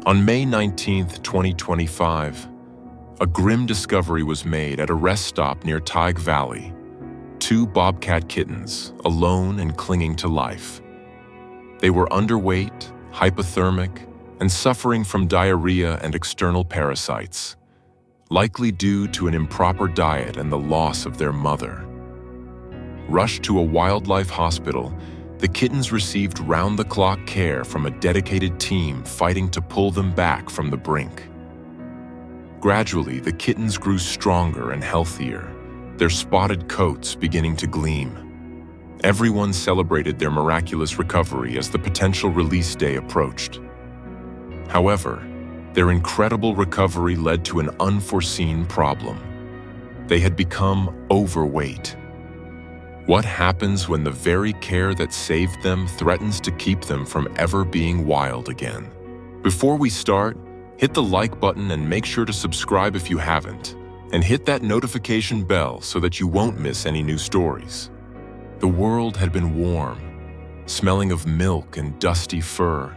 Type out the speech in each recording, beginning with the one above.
On May 19, 2025, a grim discovery was made at a rest stop near Tyge Valley. 2 bobcat kittens, alone and clinging to life. They were underweight, hypothermic, and suffering from diarrhea and external parasites, likely due to an improper diet and the loss of their mother. Rushed to a wildlife hospital, the kittens received round-the-clock care from a dedicated team fighting to pull them back from the brink. Gradually, the kittens grew stronger and healthier, their spotted coats beginning to gleam. Everyone celebrated their miraculous recovery as the potential release day approached. However, their incredible recovery led to an unforeseen problem. They had become overweight. What happens when the very care that saved them threatens to keep them from ever being wild again? Before we start, hit the like button and make sure to subscribe if you haven't, and hit that notification bell so that you won't miss any new stories. The world had been warm, smelling of milk and dusty fur,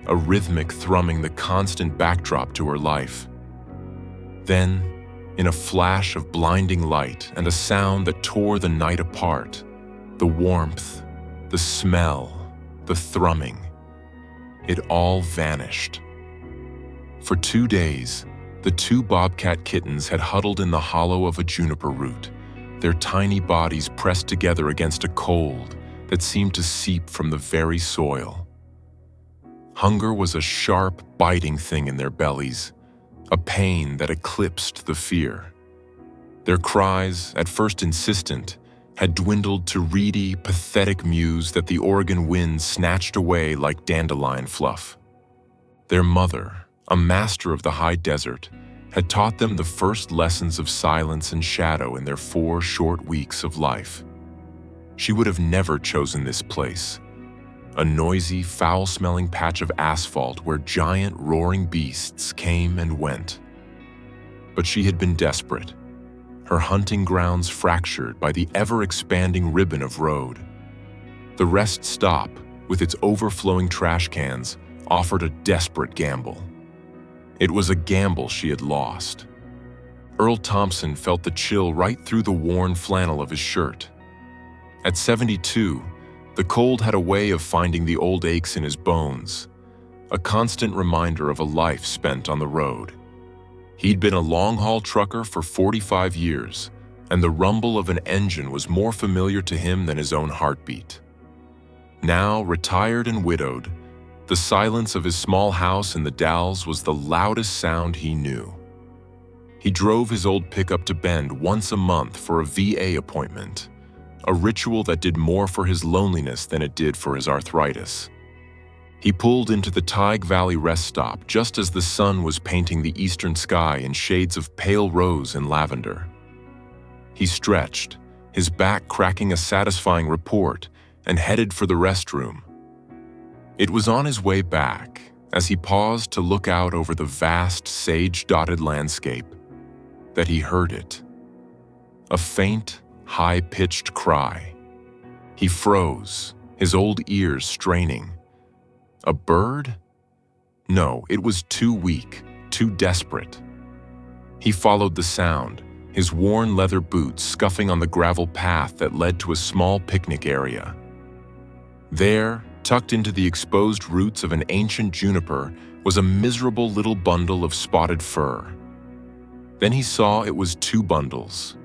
a rhythmic thrumming the constant backdrop to her life. Then, in a flash of blinding light and a sound that tore the night apart, the warmth, the smell, the thrumming, it all vanished. For 2 days, the 2 bobcat kittens had huddled in the hollow of a juniper root, their tiny bodies pressed together against a cold that seemed to seep from the very soil. Hunger was a sharp, biting thing in their bellies, a pain that eclipsed the fear. Their cries, at first insistent, had dwindled to reedy, pathetic mews that the Oregon wind snatched away like dandelion fluff. Their mother, a master of the high desert, had taught them the first lessons of silence and shadow in their 4 short weeks of life. She would have never chosen this place, a noisy, foul-smelling patch of asphalt where giant, roaring beasts came and went. But she had been desperate, her hunting grounds fractured by the ever-expanding ribbon of road. The rest stop, with its overflowing trash cans, offered a desperate gamble. It was a gamble she had lost. Earl Thompson felt the chill right through the worn flannel of his shirt. At 72, the cold had a way of finding the old aches in his bones, a constant reminder of a life spent on the road. He'd been a long-haul trucker for 45 years, and the rumble of an engine was more familiar to him than his own heartbeat. Now, retired and widowed, the silence of his small house in the Dalles was the loudest sound he knew. He drove his old pickup to Bend once a month for a VA appointment, a ritual that did more for his loneliness than it did for his arthritis. He pulled into the Tyge Valley rest stop just as the sun was painting the eastern sky in shades of pale rose and lavender. He stretched, his back cracking a satisfying report, and headed for the restroom. It was on his way back, as he paused to look out over the vast, sage-dotted landscape, that he heard it. A faint, high-pitched cry. He froze, his old ears straining. A bird? No, it was too weak, too desperate. He followed the sound, his worn leather boots scuffing on the gravel path that led to a small picnic area. There, tucked into the exposed roots of an ancient juniper, was a miserable little bundle of spotted fur. Then he saw it was 2 bundles.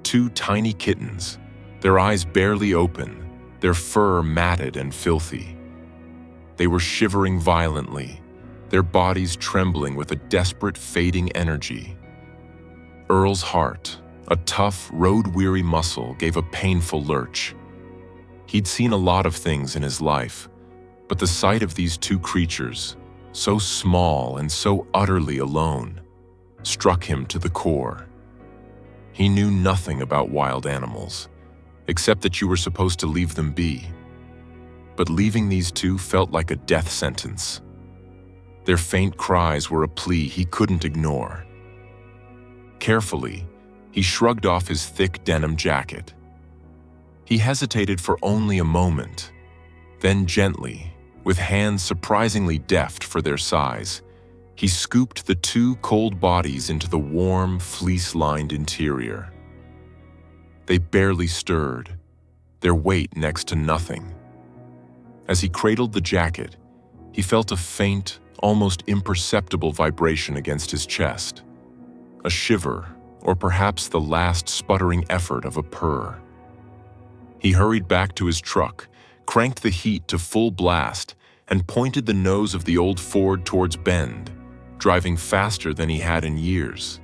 2 tiny kittens, their eyes barely open, their fur matted and filthy. They were shivering violently, their bodies trembling with a desperate, fading energy. Earl's heart, a tough, road-weary muscle, gave a painful lurch. He'd seen a lot of things in his life, but the sight of these 2 creatures, so small and so utterly alone, struck him to the core. He knew nothing about wild animals, except that you were supposed to leave them be. But leaving these 2 felt like a death sentence. Their faint cries were a plea he couldn't ignore. Carefully, he shrugged off his thick denim jacket. He hesitated for only a moment. Then gently, with hands surprisingly deft for their size, He scooped the two cold bodies into the warm, fleece-lined interior. They barely stirred, their weight next to nothing. As he cradled the jacket, he felt a faint, almost imperceptible vibration against his chest. A shiver, or perhaps the last sputtering effort of a purr. He hurried back to his truck, cranked the heat to full blast, and pointed the nose of the old Ford towards Bend, driving faster than he had in years.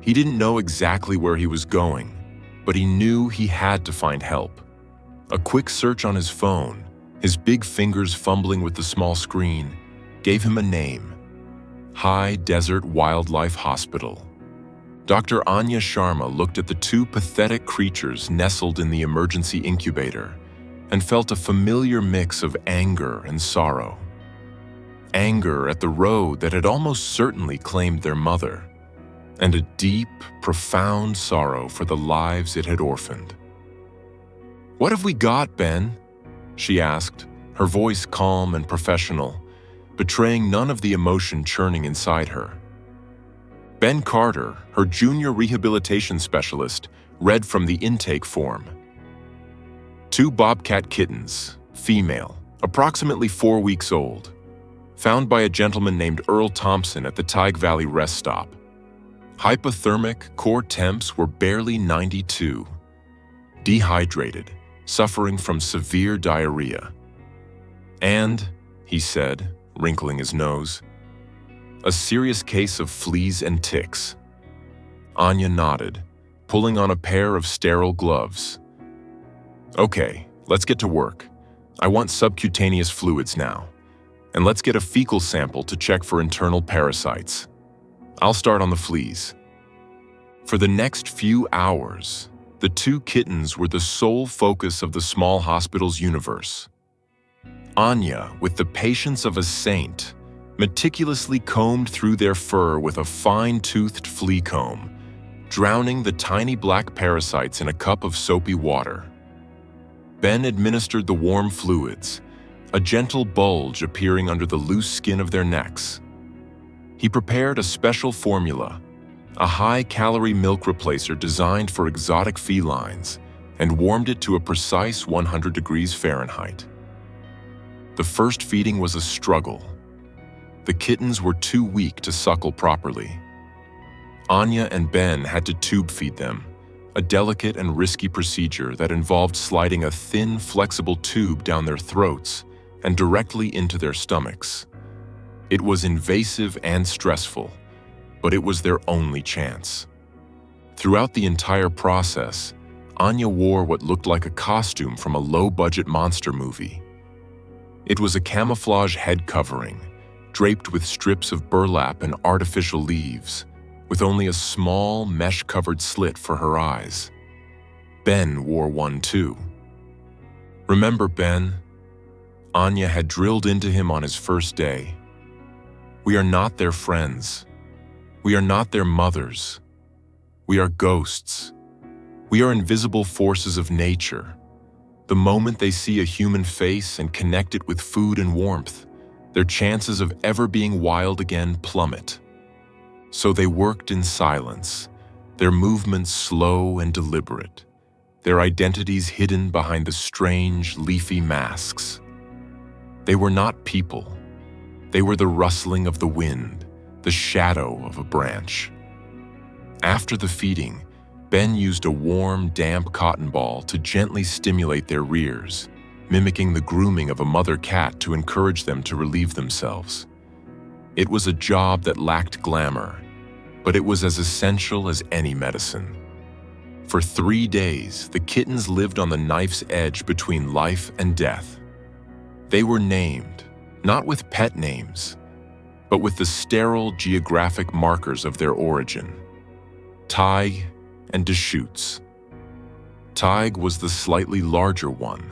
He didn't know exactly where he was going, but he knew he had to find help. A quick search on his phone, his big fingers fumbling with the small screen, gave him a name: High Desert Wildlife Hospital. Dr. Anya Sharma looked at the two pathetic creatures nestled in the emergency incubator and felt a familiar mix of anger and sorrow. Anger at the road that had almost certainly claimed their mother, and a deep, profound sorrow for the lives it had orphaned. "What have we got, Ben?" she asked, her voice calm and professional, betraying none of the emotion churning inside her. Ben Carter, her junior rehabilitation specialist, read from the intake form. 2 Bobcat kittens, female, approximately 4 weeks old, found by a gentleman named Earl Thompson at the Tyg Valley rest stop. Hypothermic core temps were barely 92. Dehydrated, suffering from severe diarrhea. And, he said, wrinkling his nose, a serious case of fleas and ticks. Anya nodded, pulling on a pair of sterile gloves. "Okay, let's get to work. I want subcutaneous fluids now. And let's get a fecal sample to check for internal parasites. I'll start on the fleas." For the next few hours, the 2 kittens were the sole focus of the small hospital's universe. Anya, with the patience of a saint, meticulously combed through their fur with a fine-toothed flea comb, drowning the tiny black parasites in a cup of soapy water. Ben administered the warm fluids, a gentle bulge appearing under the loose skin of their necks. He prepared a special formula, a high-calorie milk replacer designed for exotic felines, and warmed it to a precise 100 degrees Fahrenheit. The first feeding was a struggle. The kittens were too weak to suckle properly. Anya and Ben had to tube feed them, a delicate and risky procedure that involved sliding a thin, flexible tube down their throats and directly into their stomachs. It was invasive and stressful, but it was their only chance. Throughout the entire process, Anya wore what looked like a costume from a low-budget monster movie. It was a camouflage head covering, draped with strips of burlap and artificial leaves, with only a small, mesh-covered slit for her eyes. Ben wore one too. "Remember, Ben," Anya had drilled into him on his first day, "we are not their friends. We are not their mothers. We are ghosts. We are invisible forces of nature. The moment they see a human face and connect it with food and warmth, their chances of ever being wild again plummet." So they worked in silence, their movements slow and deliberate, their identities hidden behind the strange, leafy masks. They were not people. They were the rustling of the wind, the shadow of a branch. After the feeding, Ben used a warm, damp cotton ball to gently stimulate their rears, mimicking the grooming of a mother cat to encourage them to relieve themselves. It was a job that lacked glamour, but it was as essential as any medicine. For 3 days, the kittens lived on the knife's edge between life and death. They were named, not with pet names, but with the sterile geographic markers of their origin: Tyg and Deschutes. Tyg was the slightly larger one,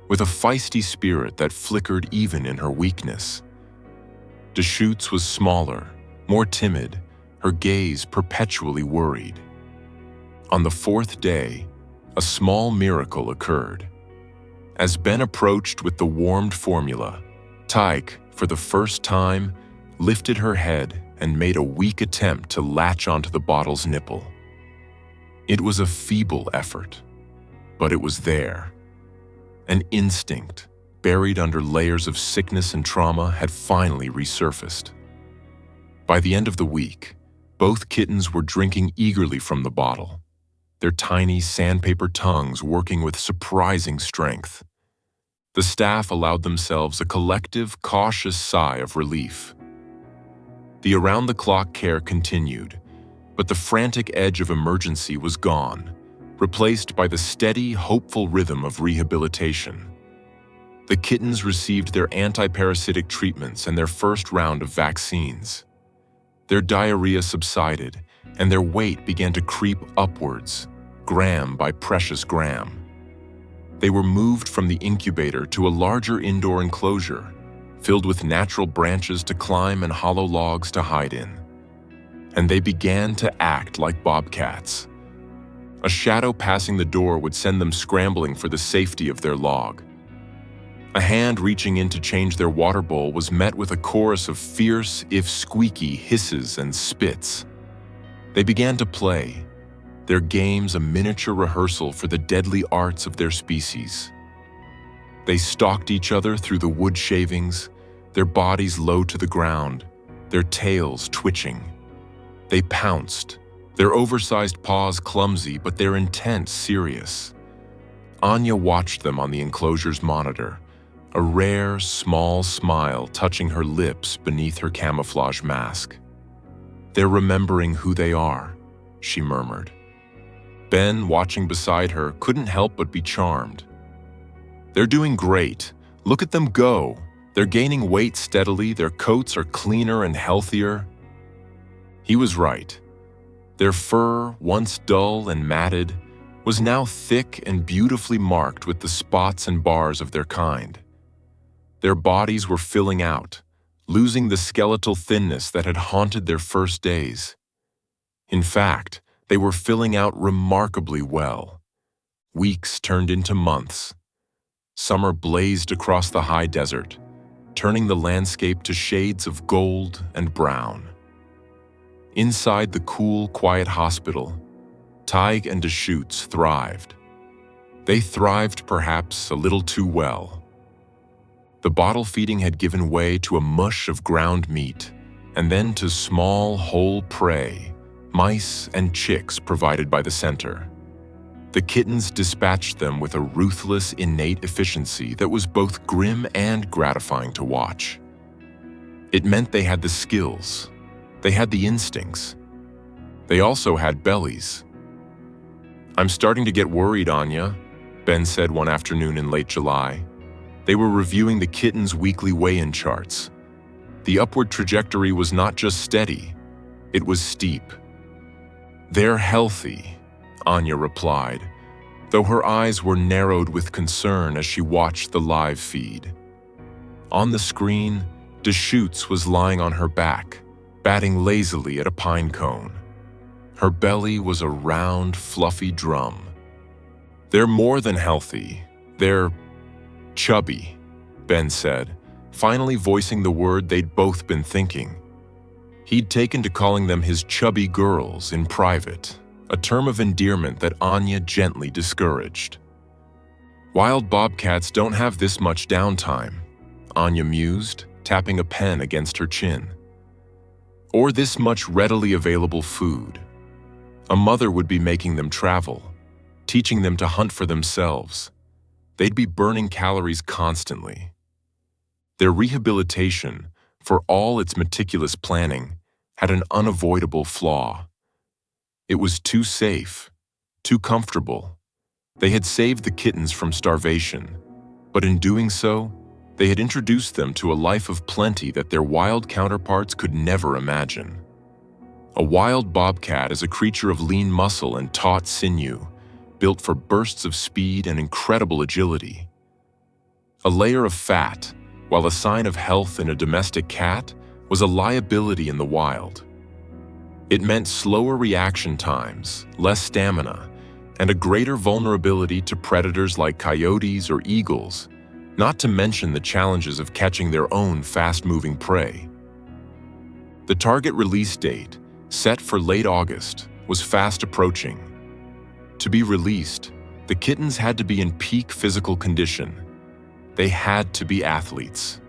with a feisty spirit that flickered even in her weakness. Deschutes was smaller, more timid, her gaze perpetually worried. On the 4th day, a small miracle occurred. As Ben approached with the warmed formula, Tyg, for the first time, lifted her head and made a weak attempt to latch onto the bottle's nipple. It was a feeble effort, but it was there. An instinct, buried under layers of sickness and trauma, had finally resurfaced. By the end of the week, both kittens were drinking eagerly from the bottle, their tiny sandpaper tongues working with surprising strength. The staff allowed themselves a collective, cautious sigh of relief. The around-the-clock care continued, but the frantic edge of emergency was gone, replaced by the steady, hopeful rhythm of rehabilitation. The kittens received their anti-parasitic treatments and their first round of vaccines. Their diarrhea subsided, and their weight began to creep upwards, gram by precious gram. They were moved from the incubator to a larger indoor enclosure, filled with natural branches to climb and hollow logs to hide in. And they began to act like bobcats. A shadow passing the door would send them scrambling for the safety of their log. A hand reaching in to change their water bowl was met with a chorus of fierce, if squeaky, hisses and spits. They began to play, their games a miniature rehearsal for the deadly arts of their species. They stalked each other through the wood shavings, their bodies low to the ground, their tails twitching. They pounced, their oversized paws clumsy but their intent serious. Anya watched them on the enclosure's monitor, a rare, small smile touching her lips beneath her camouflage mask. "They're remembering who they are," she murmured. Ben, watching beside her, couldn't help but be charmed. "They're doing great. Look at them go. They're gaining weight steadily, their coats are cleaner and healthier." He was right. Their fur, once dull and matted, was now thick and beautifully marked with the spots and bars of their kind. Their bodies were filling out, losing the skeletal thinness that had haunted their first days. In fact, they were filling out remarkably well. Weeks turned into months. Summer blazed across the high desert, turning the landscape to shades of gold and brown. Inside the cool, quiet hospital, Tig and Deschutes thrived. They thrived perhaps a little too well. The bottle feeding had given way to a mush of ground meat, and then to small, whole prey, mice and chicks provided by the center. The kittens dispatched them with a ruthless, innate efficiency that was both grim and gratifying to watch. It meant they had the skills. They had the instincts. They also had bellies. "I'm starting to get worried, Anya," Ben said one afternoon in late July. They were reviewing the kittens' weekly weigh-in charts. The upward trajectory was not just steady, it was steep. "They're healthy," Anya replied, though her eyes were narrowed with concern as she watched the live feed. On the screen, Deschutes was lying on her back, batting lazily at a pine cone. Her belly was a round, fluffy drum. "They're more than healthy. They're chubby," Ben said, finally voicing the word they'd both been thinking. He'd taken to calling them his chubby girls in private, a term of endearment that Anya gently discouraged. "Wild bobcats don't have this much downtime," Anya mused, tapping a pen against her chin. "Or this much readily available food. A mother would be making them travel, teaching them to hunt for themselves. They'd be burning calories constantly." Their rehabilitation, for all its meticulous planning, had an unavoidable flaw. It was too safe, too comfortable. They had saved the kittens from starvation, but in doing so, they had introduced them to a life of plenty that their wild counterparts could never imagine. A wild bobcat is a creature of lean muscle and taut sinew, built for bursts of speed and incredible agility. A layer of fat, while a sign of health in a domestic cat, was a liability in the wild. It meant slower reaction times, less stamina, and a greater vulnerability to predators like coyotes or eagles, not to mention the challenges of catching their own fast-moving prey. The target release date, set for late August, was fast approaching. To be released, the kittens had to be in peak physical condition. They had to be athletes.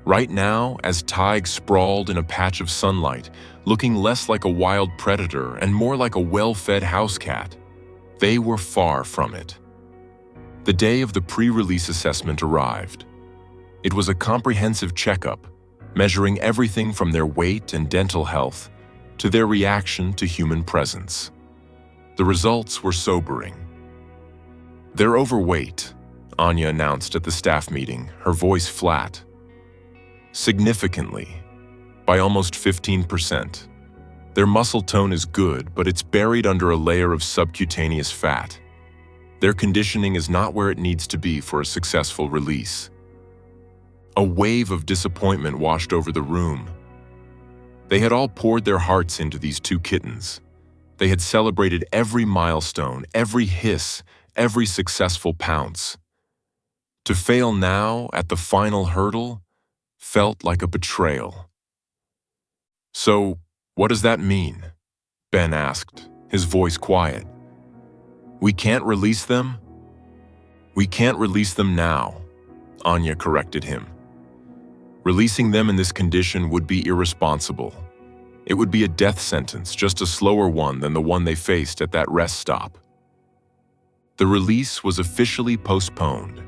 Right now, as Tig sprawled in a patch of sunlight, looking less like a wild predator and more like a well-fed house cat, they were far from it. The day of the pre-release assessment arrived. It was a comprehensive checkup, measuring everything from their weight and dental health to their reaction to human presence. The results were sobering. "They're overweight," Anya announced at the staff meeting, her voice flat. "Significantly, by almost 15%. Their muscle tone is good, but it's buried under a layer of subcutaneous fat. Their conditioning is not where it needs to be for a successful release." A wave of disappointment washed over the room. They had all poured their hearts into these two kittens. They had celebrated every milestone, every hiss, every successful pounce. To fail now, at the final hurdle, felt like a betrayal. "So, what does that mean?" Ben asked, his voice quiet. "We can't release them?" "We can't release them now," Anya corrected him. "Releasing them in this condition would be irresponsible. It would be a death sentence, just a slower one than the one they faced at that rest stop." The release was officially postponed.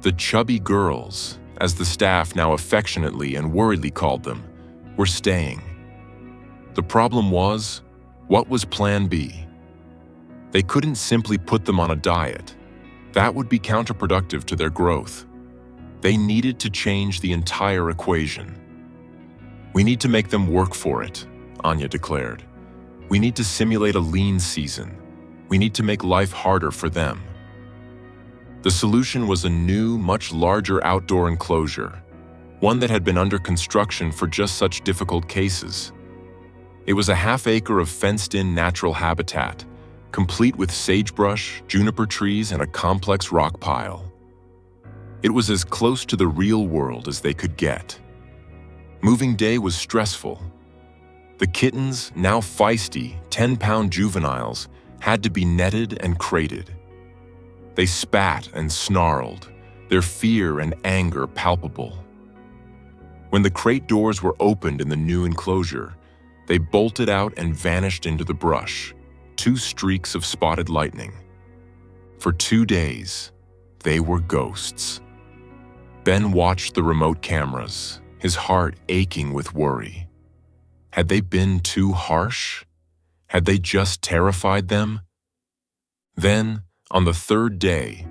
The chubby girls, as the staff now affectionately and worriedly called them, were staying. The problem was, what was Plan B? They couldn't simply put them on a diet. That would be counterproductive to their growth. They needed to change the entire equation. "We need to make them work for it," Anya declared. "We need to simulate a lean season. We need to make life harder for them." The solution was a new, much larger outdoor enclosure, one that had been under construction for just such difficult cases. It was a half-acre of fenced-in natural habitat, complete with sagebrush, juniper trees, and a complex rock pile. It was as close to the real world as they could get. Moving day was stressful. The kittens, now feisty, 10-pound juveniles, had to be netted and crated. They spat and snarled, their fear and anger palpable. When the crate doors were opened in the new enclosure, they bolted out and vanished into the brush, 2 streaks of spotted lightning. For 2 days, they were ghosts. Ben watched the remote cameras, his heart aching with worry. Had they been too harsh? Had they just terrified them? Then, on the 3rd day,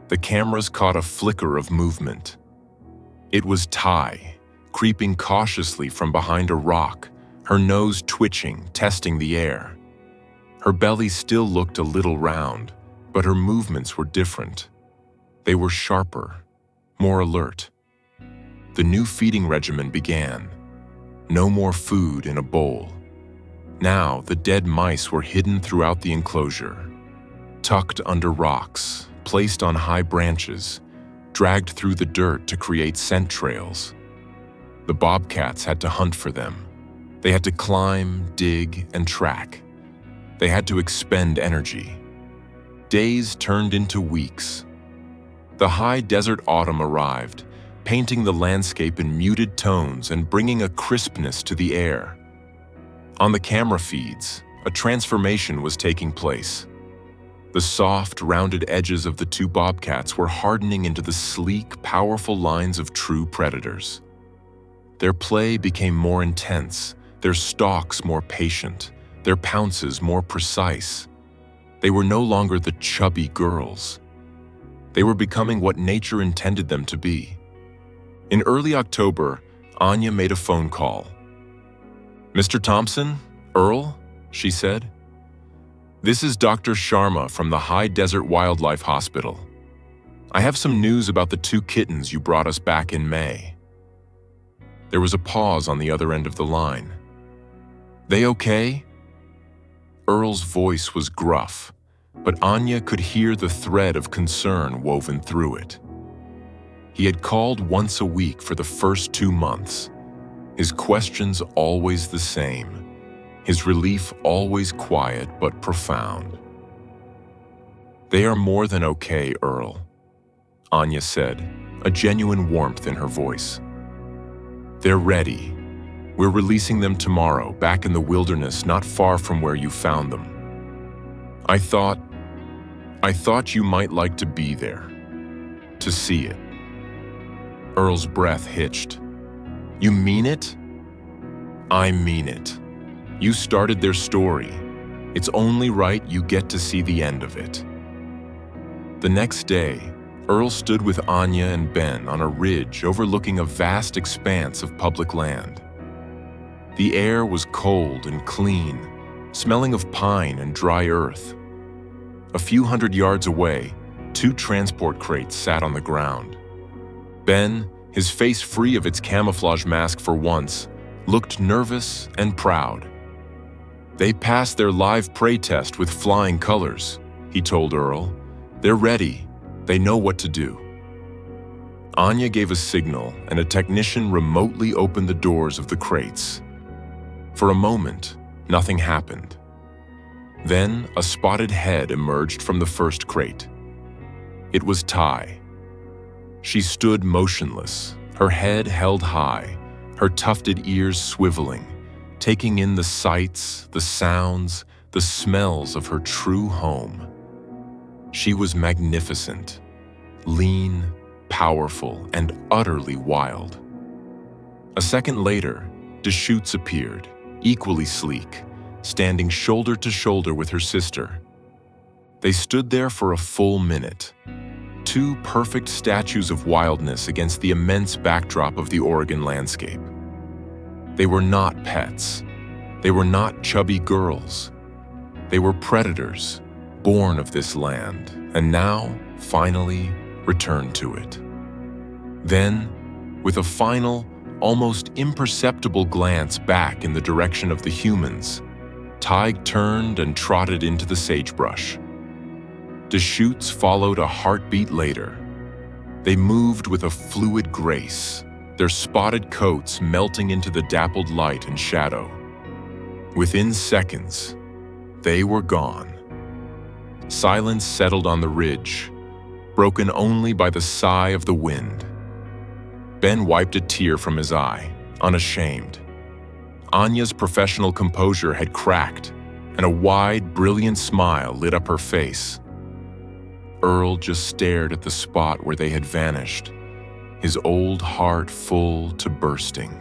the cameras caught a flicker of movement. It was Ty, creeping cautiously from behind a rock, her nose twitching, testing the air. Her belly still looked a little round, but her movements were different. They were sharper, more alert. The new feeding regimen began. No more food in a bowl. Now the dead mice were hidden throughout the enclosure, tucked under rocks, placed on high branches, dragged through the dirt to create scent trails. The bobcats had to hunt for them. They had to climb, dig, and track. They had to expend energy. Days turned into weeks. The high desert autumn arrived, painting the landscape in muted tones and bringing a crispness to the air. On the camera feeds, a transformation was taking place. The soft, rounded edges of the 2 bobcats were hardening into the sleek, powerful lines of true predators. Their play became more intense, their stalks more patient, their pounces more precise. They were no longer the chubby girls. They were becoming what nature intended them to be. In early October, Anya made a phone call. "Mr. Thompson? Earl?" she said. "This is Dr. Sharma from the High Desert Wildlife Hospital. I have some news about the 2 kittens you brought us back in May." There was a pause on the other end of the line. "They okay?" Earl's voice was gruff, but Anya could hear the thread of concern woven through it. He had called once a week for the first 2 months. his questions always the same, his relief always quiet but profound. "They are more than okay, Earl," Anya said, a genuine warmth in her voice. "They're ready. We're releasing them tomorrow, back in the wilderness not far from where you found them. I thought you might like to be there, to see it." Earl's breath hitched. "You mean it?" "I mean it. You started their story. It's only right you get to see the end of it." The next day, Earl stood with Anya and Ben on a ridge overlooking a vast expanse of public land. The air was cold and clean, smelling of pine and dry earth. A few hundred yards away, 2 transport crates sat on the ground. Ben, his face free of its camouflage mask for once, looked nervous and proud. "They passed their live prey test with flying colors," he told Earl. "They're ready. They know what to do." Anya gave a signal, and a technician remotely opened the doors of the crates. For a moment, nothing happened. Then, a spotted head emerged from the first crate. It was Ty. She stood motionless, her head held high, her tufted ears swiveling, taking in the sights, the sounds, the smells of her true home. She was magnificent, lean, powerful, and utterly wild. A second later, Deschutes appeared, equally sleek, standing shoulder to shoulder with her sister. They stood there for a full minute, 2 perfect statues of wildness against the immense backdrop of the Oregon landscape. They were not pets. They were not chubby girls. They were predators, born of this land, and now, finally, returned to it. Then, with a final, almost imperceptible glance back in the direction of the humans, Tig turned and trotted into the sagebrush. Deschutes followed a heartbeat later. They moved with a fluid grace, their spotted coats melting into the dappled light and shadow. Within seconds, they were gone. Silence settled on the ridge, broken only by the sigh of the wind. Ben wiped a tear from his eye, unashamed. Anya's professional composure had cracked, and a wide, brilliant smile lit up her face. Earl just stared at the spot where they had vanished, his old heart full to bursting.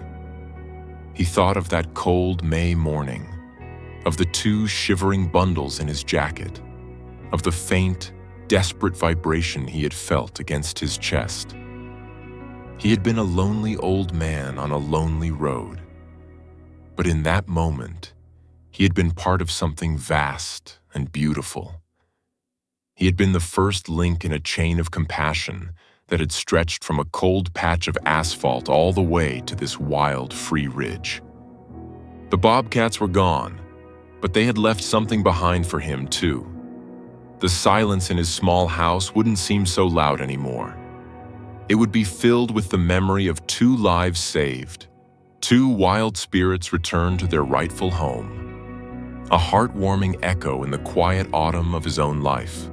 He thought of that cold May morning, of the 2 shivering bundles in his jacket, of the faint, desperate vibration he had felt against his chest. He had been a lonely old man on a lonely road. But in that moment, he had been part of something vast and beautiful. He had been the first link in a chain of compassion that had stretched from a cold patch of asphalt all the way to this wild, free ridge. The Bobcats were gone, but they had left something behind for him, too. The silence in his small house wouldn't seem so loud anymore. It would be filled with the memory of 2 lives saved, 2 wild spirits returned to their rightful home. A heartwarming echo in the quiet autumn of his own life.